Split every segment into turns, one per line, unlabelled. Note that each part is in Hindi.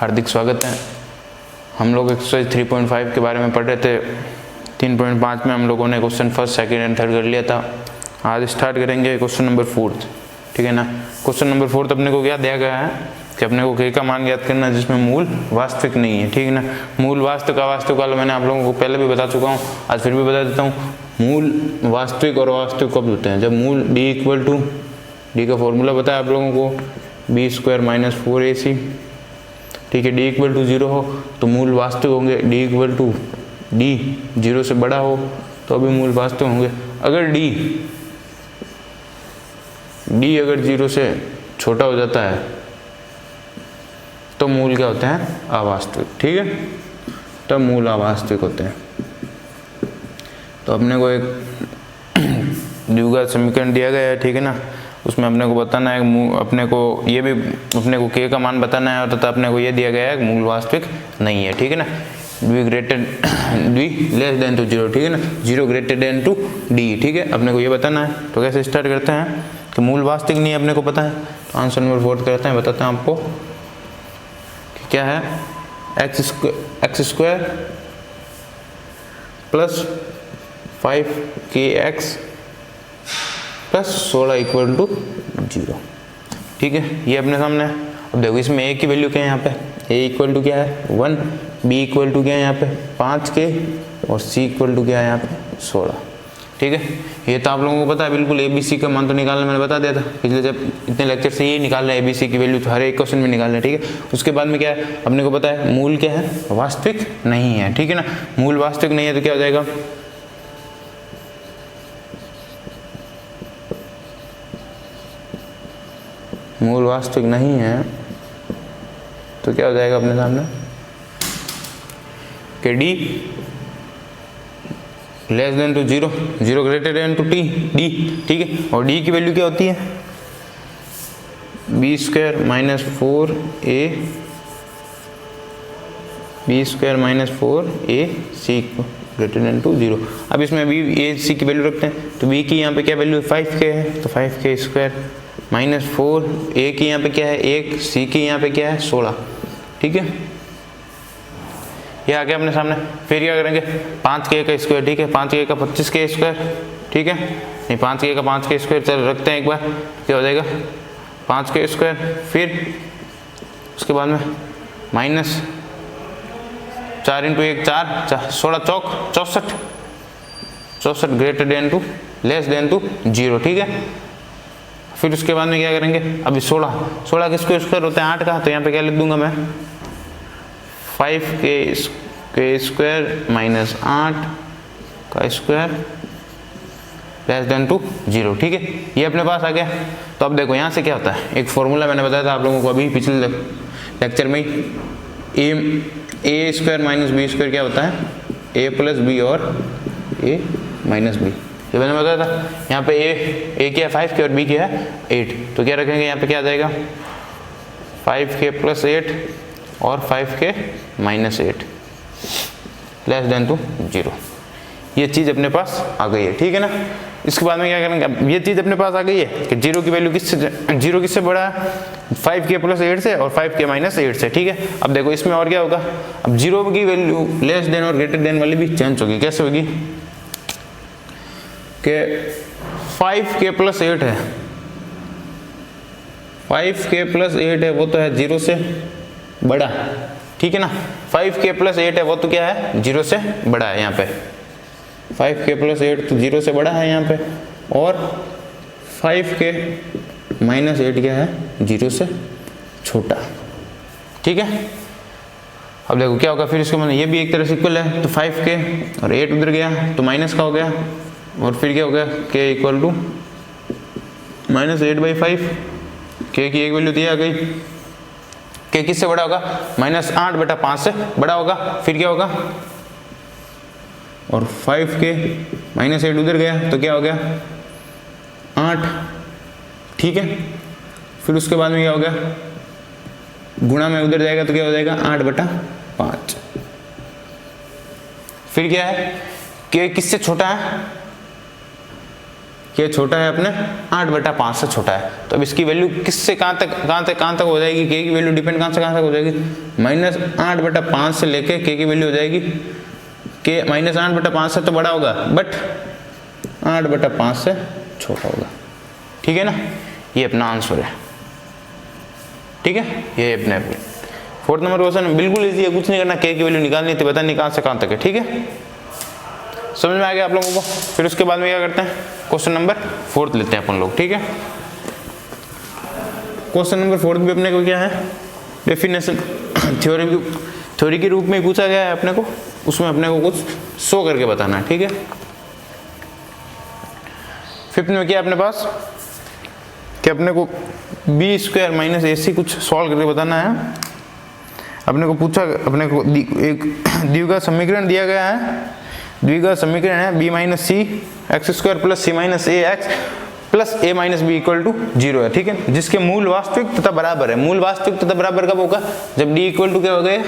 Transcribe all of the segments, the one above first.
हार्दिक स्वागत है। हम लोग एक्सरसाइज 3.5 के बारे में पढ़ रहे थे। 3.5 में हम लोगों ने question first, second and third कर लिया था। आज स्टार्ट करेंगे क्वेश्चन नंबर 4, ठीक है ना। क्वेश्चन नंबर 4 अपने को क्या दिया गया है कि अपने को k का मान ज्ञात करना है जिसमें मूल वास्तविक नहीं है, ठीक है ना। मूल वास्तविक अवास्तविक वाला मैंने आप लोगों को पहले भी बता चुका हूँ, आज फिर भी बता देता हूँ। मूल वास्तविक और अवास्तविक कब होते हैं? जब मूल d इक्वल टू, डी का फॉर्मूला बताया आप लोगों को, b² - 4ac, ठीक है। d इक्वल टू 0 हो तो मूल वास्तविक होंगे, d इक्वल टू d 0 से बड़ा हो तो अभी मूल वास्तविक होंगे। अगर d अगर 0 से छोटा हो जाता है तो मूल क्या होते हैं? अवास्तविक, ठीक है। तब मूल अवास्तविक होते हैं। तो अपने को एक द्विघात समीकरण दिया गया है, ठीक है ना। उसमें अपने को बताना है, अपने को ये भी अपने को k का मान बताना है, और तथा अपने को ये दिया गया है मूल वास्तविक नहीं है, ठीक है ना। द्वि लेस देन टू 0, ठीक है ना। 0 ग्रेटर देन टू d, ठीक है। अपने को ये बताना है। तो कैसे स्टार्ट करते हैं कि मूल वास्तविक नहीं है अपने को पता है, तो आंसर नंबर 4 करते हैं। बताते हैं आपको कि क्या है। x² plus 5kx plus 16 equal to 0, ठीक है। ये अपने सामने है। अब देखो इसमें a की वैल्यू क्या है यहाँ पे? a इक्वल टू क्या है? 1, b इक्वल टू क्या है यहाँ पे? 5k, और c इक्वल टू क्या है यहाँ पे? 16, ठीक है। ये तो आप लोगों को पता है बिल्कुल। a b c का मान तो निकालना मैंने बता दिया था पिछले जब इतने लेक्चर से, ये निकालना है a b c की वैल्यू, तो हर एक क्वेश्चन में निकालना है, ठीक है। उसके बाद में क्या है अपने को पता है मूल क्या है? वास्तविक नहीं है, ठीक है ना। मूल वास्तविक नहीं है तो क्या हो जाएगा? मूल वास्तविक नहीं है तो क्या हो जाएगा अपने सामने कि d less than to 0, 0 greater than to d, ठीक है। और d की वैल्यू क्या होती है? b² - 4ac greater than to 0। अब इसमें b a c की वैल्यू रखते हैं, तो b की यहाँ पे क्या वैल्यू है? 5k है, तो 5k² - 4, a की यहाँ पे क्या है? 1, c की यहाँ पे क्या है? 16, ठीक है। ये आ गया अपने सामने। फिर क्या करेंगे? 5k का स्क्वायर, ठीक है। 5k का 25k स्क्वायर, ठीक है। नहीं, 5k का 5k स्क्वायर चल रखते हैं एक बार, क्या हो जाएगा? 5k स्क्वायर, फिर उसके बाद में माइनस 4 × 1 4, 16 चौक 64 greater than to less than to 0, ठीक है। फिर उसके बाद में क्या करेंगे? अभी 16 के स्क्वायर होते हैं 8 का, तो यहाँ पे क्या लिख दूंगा मैं? 5k² - 8 का स्क्वायर लेस देन टू 0, ठीक है। ये अपने पास आ गया। तो अब देखो यहाँ से क्या होता है, एक फॉर्मूला मैंने बताया था आप लोगों को अभी पिछले लेक्चर में ही। a² - b² क्या होता है? a + b और a - b, ये मैंने बताया था। यहाँ पे a क्या है? 5k, और b क्या है? 8। तो क्या रखेंगे यहाँ पे? क्या आ जाएगा? 5k + 8 और 5k - 8 लेस देन टू 0। ये चीज़ अपने पास आ गई है, ठीक है ना। इसके बाद में क्या करेंगे? अब ये चीज़ अपने पास आ गई है कि 0 की वैल्यू किससे बड़ा है? 5k + 8 से और 5k - 8 से, ठीक है। अब देखो इसमें और क्या होगा? अब 0 की वैल्यू लेस देन और ग्रेटर देन वाली भी चेंज होगी। कैसे होगी? कि 5k + 8 है, 5k + 8 है, वो तो है 0 से बड़ा, ठीक है ना। 5k + 8 है, वो तो क्या है? 0 से बड़ा है। यहाँ पे 5k + 8 तो 0 से बड़ा है यहाँ पे, और 5k - 8 क्या है? 0 से छोटा, ठीक है। अब देखो क्या होगा फिर इसके मतलब ये भी एक तरह से इक्वल है, तो 5k और 8 उधर गया तो माइनस का हो गया, और फिर क्या हो गया? k equal to -8/5। k की एक वैल्यू दी आ गई। k किससे बड़ा होगा? -8/5 से बड़ा होगा। फिर क्या होगा? और 5k - 8 उधर गया तो क्या हो गया? 8, ठीक है। फिर उसके बाद में क्या हो गया? गुणा में उधर जाएगा तो क्या हो जाएगा? 8/5। फिर क्या है? k किससे छोटा है? ये छोटा है अपने 8/5 से छोटा है। तो अब इसकी वैल्यू किससे कहाँ तक हो जाएगी, के की वैल्यू डिपेंड कहाँ से हो जाएगी, -8/5 से लेके के की वैल्यू हो जाएगी के -8/5 से तो बड़ा होगा बट 8/5 से छोटा होगा। ठीक है ना, ये अपना आंसर है। ठीक है, ये अपने 4th नंबर क्वेश्चन बिल्कुल इजी है, कुछ नहीं करना, के की वैल्यू निकालनी थी, पता नहीं कहाँ से कहाँ तक है। ठीक है, समझ में आ गया आप लोगों को। फिर उसके बाद में क्या करते हैं, क्वेश्चन नंबर 4 लेते हैं अपन लोग। ठीक है, क्वेश्चन नंबर 4 भी अपने को क्या है, डेफिनेशन थ्योरी के रूप में पूछा गया है अपने को, उसमें अपने को कुछ शो करके बताना है। ठीक है, 5th में क्या अपने पास कि अपने को b² - AC कुछ सॉल्व करके बताना है। अपने को पूछा, अपने को एक द्विघात समीकरण दिया गया है, द्विघात समीकरण है b - c x² + c - ax + a - b = 0 है। ठीक है, जिसके मूल वास्तविक तथा बराबर है। मूल वास्तविक तथा बराबर कब होगा, जब d = क्या हो गया,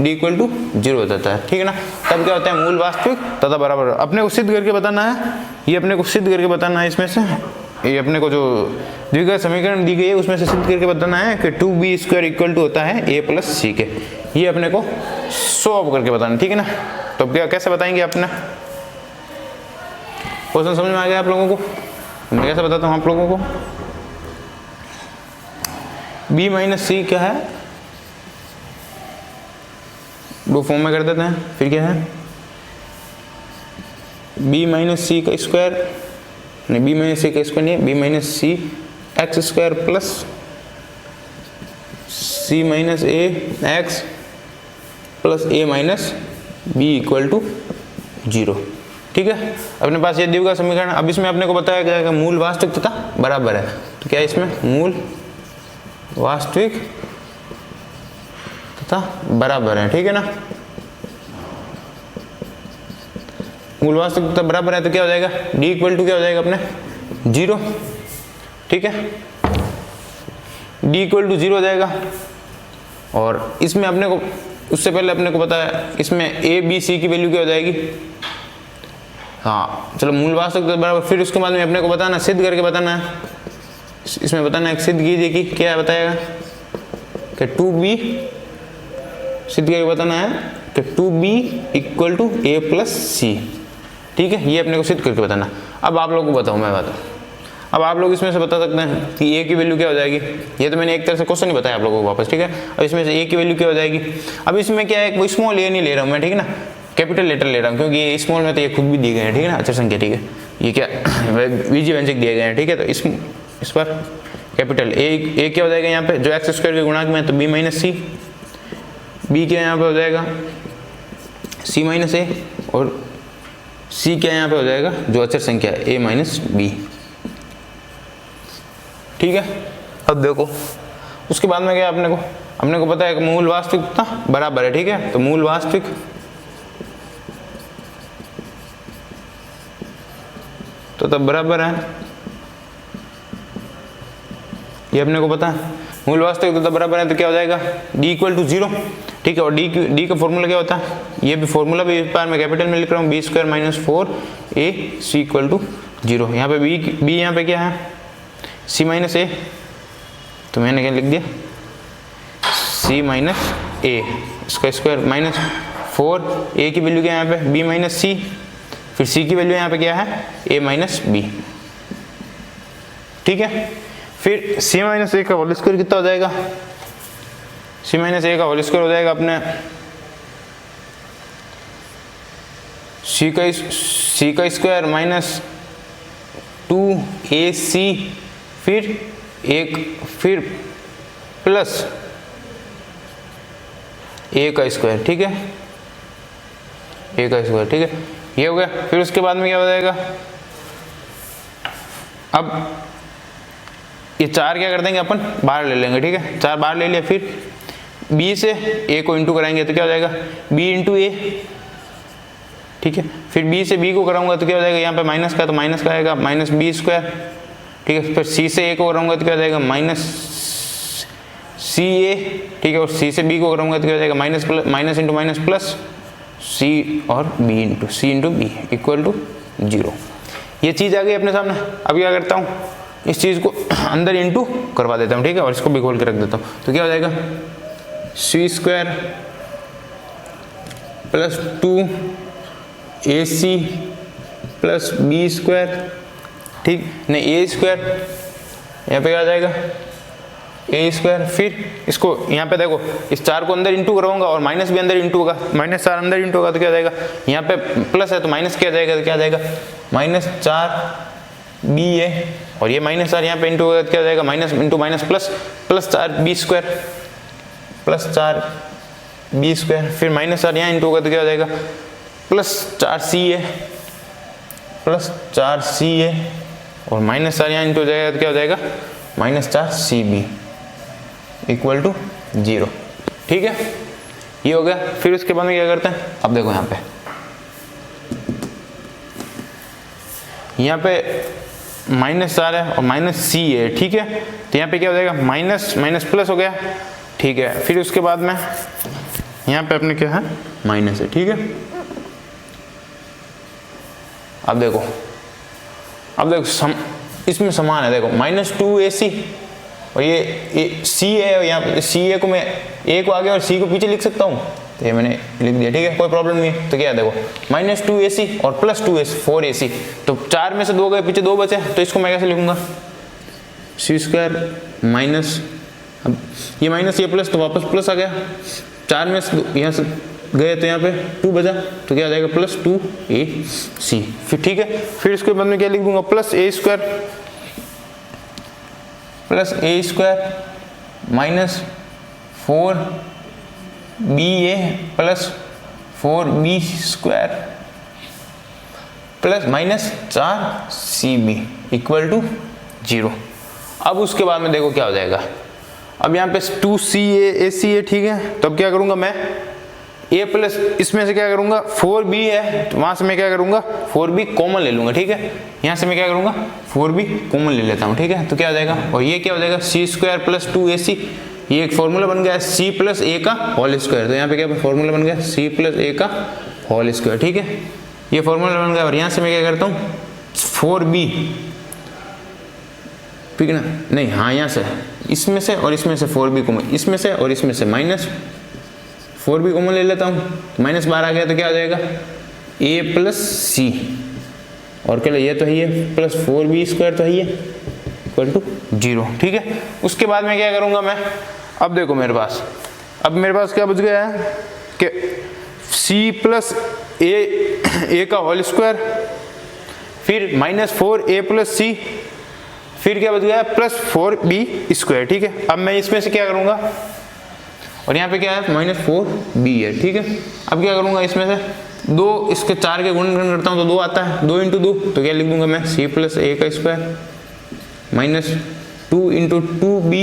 d = 0 हो जाता है। ठीक है ना, तब क्या होता है, मूल वास्तविक तथा बराबर। अपने को सिद्ध करके बताना है, ये अपने को सिद्ध करके बताना है। इसमें से ये अपने को जो द्विघात समीकरण दी गई है उसमें से सिद्ध करके बताना है कि 2b² = होता है a + c के। ये अपने को शो ऑफ करके बताना। ठीक है ना, तो क्या कैसे बताएंगे अपने, क्वेश्चन समझ में आ गया आप लोगों को। मैं कैसे बताता हूँ आप लोगों को, b - c क्या है, दो फॉर्म में कर देते हैं। फिर क्या है, b - c² नहीं, b - c² नहीं है, b - c x² + c - ax + a - b = 0। ठीक है, अपने पास ये द्विघात समीकरण। अब इसमें अपने को बताया गया कि मूल वास्तविक तथा बराबर है, तो क्या है इसमें, मूल वास्तविक तथा बराबर है। ठीक है ना, मूल वास्तविक तथा बराबर है तो क्या हो जाएगा, d = क्या हो जाएगा अपने 0। ठीक है, d = 0 हो जाएगा। और इसमें अपने को उससे पहले अपने को पता है इसमें a b c की वैल्यू क्या हो जाएगी, हाँ चलो मूल वास्तविक तथा बराबर। फिर उसके बाद में अपने को बताना, सिद्ध करके बताना है। इसमें बताना है, सिद्ध कीजिए कि क्या बताएगा कि 2b, सिद्ध करके बताना है कि 2b = a + c। ठीक है, ये अपने को सिद्ध करके बताना। अब आप लोगों को बताऊं, मैं बताऊं, अब आप लोग इसमें से बता सकते हैं कि a की वैल्यू क्या हो जाएगी। ये तो मैंने एक तरह से क्वेश्चन ही बताया आप लोगों को वापस। ठीक है, अब इसमें से a की वैल्यू क्या हो जाएगी। अब इसमें क्या है, कोई स्मॉल a नहीं ले रहा हूँ मैं, ठीक है ना, कैपिटल लेटर ले रहा हूँ, क्योंकि ये स्मॉल में तो ये खुद भी दिए गए हैं। ठीक है ना, अचर संख्या। ठीक है, ये क्या बीजीय व्यंजक दिए गए हैं। ठीक है, तो इस पर कैपिटल a क्या हो जाएगा यहाँ पे, जो x² के गुणांक में है, तो b - c, b क्या यहाँ पे हो जाएगा c - a, और c क्या यहाँ पे हो जाएगा, जो अचर संख्या है a - b। ठीक है, अब देखो उसके बाद में क्या अपने को पता है कि मूल वास्तविक था बराबर है। ठीक है, तो मूल वास्तविक तो तब बराबर है, ये अपने को पता है। मूल वास्तविक तो तब बराबर है, तो क्या हो जाएगा, d = 0। ठीक है, और d का फॉर्मूला क्या होता है, ये भी फॉर्मूला भी इस बार मैं कैपिटल में लिख रहा हूँ, b² - 4ac = 0। यहाँ पे b यहाँ पे क्या है, c - a, तो मैंने क्या लिख दिया, c - a इसका स्क्वायर -4, a की वैल्यू क्या है यहाँ पे, b - c, फिर c की वैल्यू यहाँ पे क्या है, a - b। ठीक है, फिर c - a का होल स्क्वायर कितना हो जाएगा, c - a का होल स्क्वायर हो जाएगा अपने c का स्क्वायर -2ac, फिर प्लस a का स्क्वायर। ठीक है, a का स्क्वायर। ठीक है, ये हो गया। फिर उसके बाद में क्या हो जाएगा, अब ये 4 क्या कर देंगे अपन, बाहर ले लेंगे। ठीक है, 4 बाहर ले लिया, फिर b से a को इंटू कराएंगे तो क्या हो जाएगा, b × a। ठीक है, फिर b से b को कराऊंगा तो क्या हो जाएगा, यहाँ पे माइनस का, तो माइनस का आएगा -b²। ठीक है, फिर c से a को कराऊंगा तो क्या हो जाएगा, -ca। ठीक है, और c से b को कराऊंगा तो क्या हो जाएगा, माइनस × माइनस प्लस c और b × b = 0। ये चीज़ आ गई अपने सामने। अब क्या करता हूँ, इस चीज़ को अंदर इंटू करवा देता हूँ, ठीक है, और इसको भी खोल के रख देता हूँ। तो क्या हो जाएगा, C square plus 2ac plus B square, ठीक, नहीं ए स्क्वायर, यहाँ पे क्या आ जाएगा ए स्क्वायर। फिर इसको यहाँ पे देखो, इस 4 को अंदर इंटू करवाऊंगा और माइनस भी अंदर इंटू होगा, -4 अंदर इंटू होगा तो क्या आ जाएगा, यहाँ पे प्लस है तो माइनस क्या जाएगा, तो क्या आ जाएगा -4b है, और ये -4 यहाँ पे इंटू होगा तो क्या आ जाएगा, minus into minus plus, +4b square plus 4b square. फिर -4 यहाँ इंटू होगा तो क्या हो जाएगा, +4c प्लस 4c और -4 यहाँ इंटू हो जाएगा तो क्या हो जाएगा, -4cb इक्वल टू 0, ठीक है, ये हो गया। फिर उसके बाद में क्या करते हैं, अब देखो यहाँ पे -4 है और -c है, ठीक है, तो यहाँ पे क्या हो जाएगा, माइनस प्लस हो गया, ठीक है। फिर उसके बाद में यहाँ पे अपने क्या है, माइनस है, ठीक है। अब देखो इसमें समान है, देखो -2ac और ये c है, और यहाँ c a को मैं a को आगे और c को पीछे लिख सकता हूँ, तो ये मैंने लिख दिया, ठीक है, कोई प्रॉब्लम नहीं है। तो क्या है, देखो -2ac और +2ac 4ac, तो 4 में से 2 गए, पीछे 2 बचे, तो इसको मैं कैसे लिखूंगा, सी स्क्वायर माइनस, अब ये माइनस ये प्लस, तो वापस प्लस आ गया, 4 में से यहाँ से गए तो यहाँ पे 2 बचा, तो क्या आ जाएगा +2ac, फिर ठीक है। फिर इसके बाद में क्या लिख दूंगा, +a square minus 4ba plus 4b square plus -4cb equal to 0। अब उसके बाद में देखो क्या हो जाएगा, अब यहाँ पे 2cac है, ठीक है, तो अब क्या करूँगा मैं, a प्लस इसमें से क्या करूँगा, 4b है, तो वहाँ से मैं क्या करूँगा, 4b कॉमन ले लूँगा, ठीक है, यहाँ से मैं क्या करूँगा, 4b कॉमन ले लेता हूँ, ठीक है, तो क्या हो जाएगा, और ये क्या हो जाएगा, c स्क्वायर प्लस 2ac, ये एक फॉर्मूला बन गया है c प्लस a का होल स्क्वायर, तो यहाँ पे क्या फॉर्मूला बन गया, c प्लस a का होल स्क्वायर, ठीक है, ये फॉर्मूला बन गया। और यहाँ से मैं क्या करता हूँ, 4b, ठीक है ना, नहीं हाँ, यहाँ से इसमें से और इसमें से 4b कॉमन, इसमें से और इसमें से -4b कॉमन ले लेता हूँ, -12 आ गया, तो क्या आ जाएगा, a प्लस c, और क्या ये तो है ये प्लस 4b स्क्वायर तो है ये इक्वल टू 0, ठीक है। उसके बाद में क्या करूँगा मैं, अब देखो मेरे पास क्या बच गया है कि c प्लस a का होल स्क्वायर, फिर -4a प्लस c, फिर क्या बच गया, +4b स्क्वायर, ठीक है। अब मैं इसमें से क्या करूँगा, और यहाँ पे क्या है, -4b है, ठीक है। अब क्या करूँगा, इसमें से 2 इसके 4 के गुणनखंड करता हूँ तो 2 आता है, 2 × 2, तो क्या लिख दूंगा मैं, c प्लस a का square -2 × 2b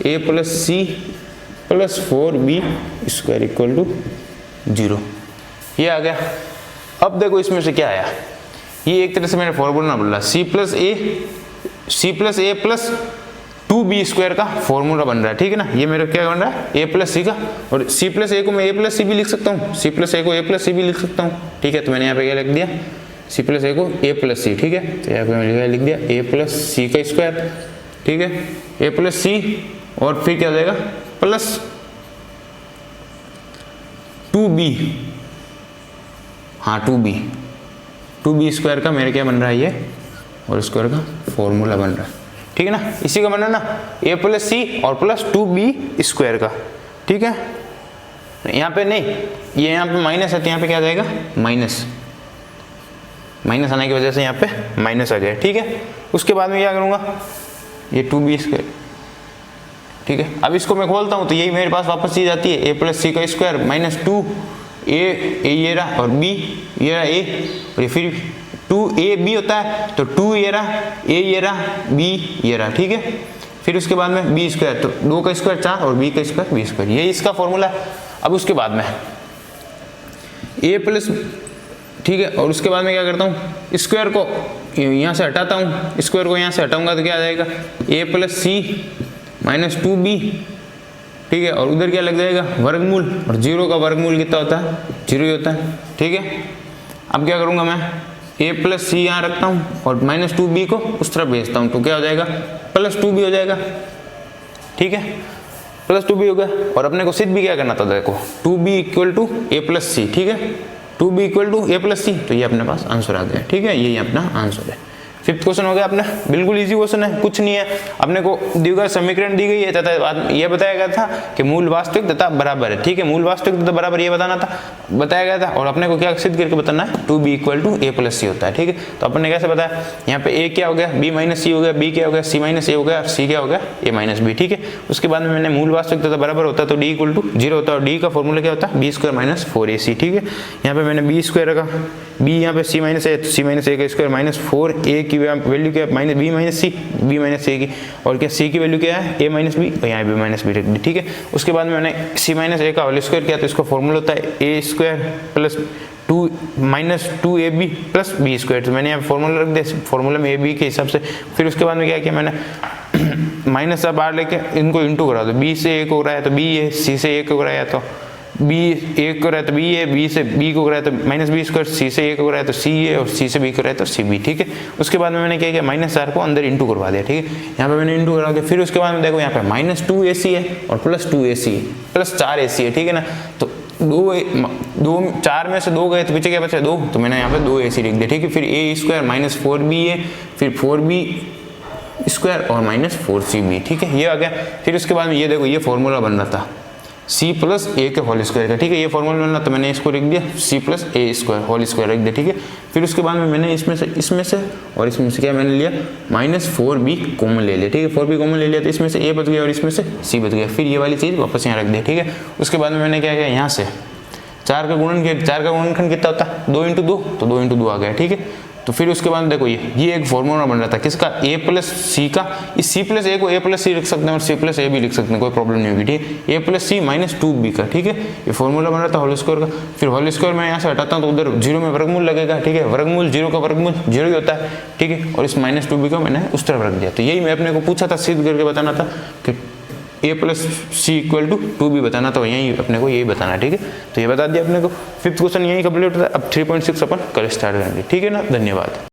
a plus c plus 4b square equal to 0, ये आ गया। अब देखो इसमें से क्या आया, ये एक तरह से मैंने फॉर्मूला बोला, c plus a plus 2b square का फॉर्मूला बन रहा है, ठीक है ना, ये मेरा क्या बन रहा है, a प्लस c का, और c प्लस a को मैं a प्लस c भी लिख सकता हूँ, c प्लस a को a प्लस c भी लिख सकता हूँ, ठीक है। तो मैंने यहाँ पे क्या लिख दिया, c प्लस a को a प्लस c, ठीक है, तो यहाँ पे मैंने लिख दिया a प्लस c का स्क्वायर, ठीक है, a प्लस c, और फिर क्या हो जाएगा, प्लस 2b, हाँ 2b स्क्वायर का मेरे क्या बन रहा है ये, और स्क्वायर का फॉर्मूला बन रहा है, ठीक है ना, इसी का बनना ना, a प्लस c और प्लस 2b स्क्वायर का, ठीक है। यहाँ पे नहीं, ये यहाँ पे माइनस है, तो यहाँ पे क्या आ जाएगा, माइनस आने की वजह से यहाँ पे माइनस आ गया, ठीक है। उसके बाद में क्या करूँगा, ये 2b स्क्वायर, ठीक है। अब इसको मैं खोलता हूँ तो यही मेरे पास वापस चीज आती है, a प्लस c का स्क्वायर -2a ये रहा, और b ये रहा a, और ये फिर 2ab होता है, तो 2 ये रहा, a ये रहा, b ये रहा, ठीक है। फिर उसके बाद में b स्क्वायर, तो 2 का स्क्वायर 4 और b का स्क्वायर b स्क्वायर, ये इसका फॉर्मूला है। अब उसके बाद में a प्लस, ठीक है, और उसके बाद में क्या करता हूँ, स्क्वायर को यहाँ से हटाता हूँ, स्क्वायर को यहाँ से हटाऊंगा तो क्या आ जाएगा, a प्लस c -2b, ठीक है, और उधर क्या लग जाएगा, वर्गमूल, और 0 का वर्गमूल कितना होता है, 0 ही होता है, ठीक है। अब क्या करूँगा मैं, ए प्लस सी यहाँ रखता हूँ और माइनस 2b को उस तरफ भेजता हूँ, तो क्या हो जाएगा प्लस 2b हो जाएगा, ठीक है, प्लस 2b हो गया। और अपने को सिद्ध भी क्या करना था, देखो 2b equal to A plus C, ठीक है, 2b equal to A plus C, तो ये अपने पास आंसर आ गया, ठीक है, यही अपना आंसर है। फिफ्थ क्वेश्चन हो गया अपना, बिल्कुल इजी क्वेश्चन है, कुछ नहीं है, अपने को द्विघात समीकरण दी गई है तथा यह बताया गया था कि मूल वास्तविक तथा बराबर है, ठीक है, मूल वास्तविक तथा बराबर ये बताना था, बताया गया था। और अपने को क्या सिद्ध करके बताना है, 2b equal to A plus C होता है, ठीक है। तो अपने कैसे बताया, यहाँ पे a क्या हो गया, b माइनस सी हो गया, b क्या हो गया, c माइनस ए हो गया, और c क्या हो गया, a माइनस बी, ठीक है। उसके बाद में मैंने मूल वास्तविक तथा बराबर होता है तो d इक्वल टू 0 होता है, और d का फॉर्मूला क्या होता है, b स्क्वायर माइनस 4ac, ठीक है। यहाँ पे मैंने b स्क्वायर रखा, b यहाँ पे c माइनस ए, तो c माइनस ए का स्क्वायर माइनस 4a की वैल्यू क्या माइनस बी माइनस सी, बी माइनस ए की, और क्या सी की वैल्यू क्या है, ए माइनस बी, और यहाँ बी माइनस बी रख दी, ठीक है। उसके बाद में मैंने सी माइनस ए का होल स्क्वायर किया, तो इसका फॉर्मूला होता है A square plus 2 minus 2ab plus B square, तो मैंने यहाँ फॉर्मूला रख दिया, फॉर्मूला में ए बी के हिसाब से। फिर उसके बाद में क्या किया मैंने माइनस का बाहर लेके इनको इंटू करा दो, बी से ए को कराया तो बी है, सी से ए को कराया तो बी ए को कराया तो बी है, बी से बी को कराया तो माइनस बी स्क्वायर, सी से ए को कराया तो सी है, और सी से बी को कराया तो सी बी, ठीक है। उसके बाद में मैंने क्या किया, माइनस 4 को अंदर इंटू करवा दिया, ठीक है, यहाँ पे मैंने इंटू करा दिया। फिर उसके बाद में देखो यहाँ पे माइनस 2ac है और प्लस 2ac प्लस 4ac है, ठीक है ना। तो 4 में से 2 गए तो पीछे क्या बचा 2, तो मैंने यहाँ पे 2ac लिख दिया, ठीक है। फिर ए स्क्वायर माइनस 4b है, फिर 4b स्क्वायर और माइनस 4cb, ठीक है, ये आ गया। फिर उसके बाद में ये देखो ये फॉर्मूला बन रहा था c प्लस ए के होल स्क्वायर का, ठीक है, ये फॉर्मूला बनना, तो मैंने इसको लिख दिया c प्लस ए स्क्वायर होल स्क्वायर रख दिया, ठीक है। फिर उसके बाद में मैंने इसमें से और इसमें से क्या मैंने लिया माइनस 4b कॉमन ले लिया, ठीक है, 4b कॉमन ले लिया, तो इसमें से a बच गया और इसमें से c बच गया। फिर ये वाली चीज़ वापस यहाँ रख दिया, ठीक है। उसके बाद में मैंने क्या किया, यहाँ से 4 का गुणनखंड कितना होता है, 2 इंटू 2, तो 2 इंटू 2 आ गया, ठीक है। तो फिर उसके बाद देखो ये एक फॉर्मूला बन रहा था किसका, a प्लस सी का, इस c प्लस ए को a प्लस सी लिख सकते हैं और c प्लस ए भी लिख सकते हैं, कोई प्रॉब्लम नहीं होगी, ठीक है, a plus C minus 2b का, ठीक है, ये फॉर्मूला बन रहा था होल स्क्वायर का। फिर होल स्क्वायर मैं यहाँ से हटाता हूँ तो उधर 0 में वर्गमूल लगेगा, ठीक है, वर्गमूल 0 का वर्गमूल 0 ही होता है, ठीक है, और इस माइनस 2b को मैंने उस तरफ रख दिया। तो यही मैं अपने को पूछा था, सिद्ध करके बताना था कि a plus c equal to 2b बताना, तो यही अपने को यही बताना, ठीक है। तो ये बता दिया अपने को। फिफ्थ क्वेश्चन यही कंप्लीट होता है। अब 3.6 अपन कल स्टार्ट करेंगे, ठीक है ना। धन्यवाद।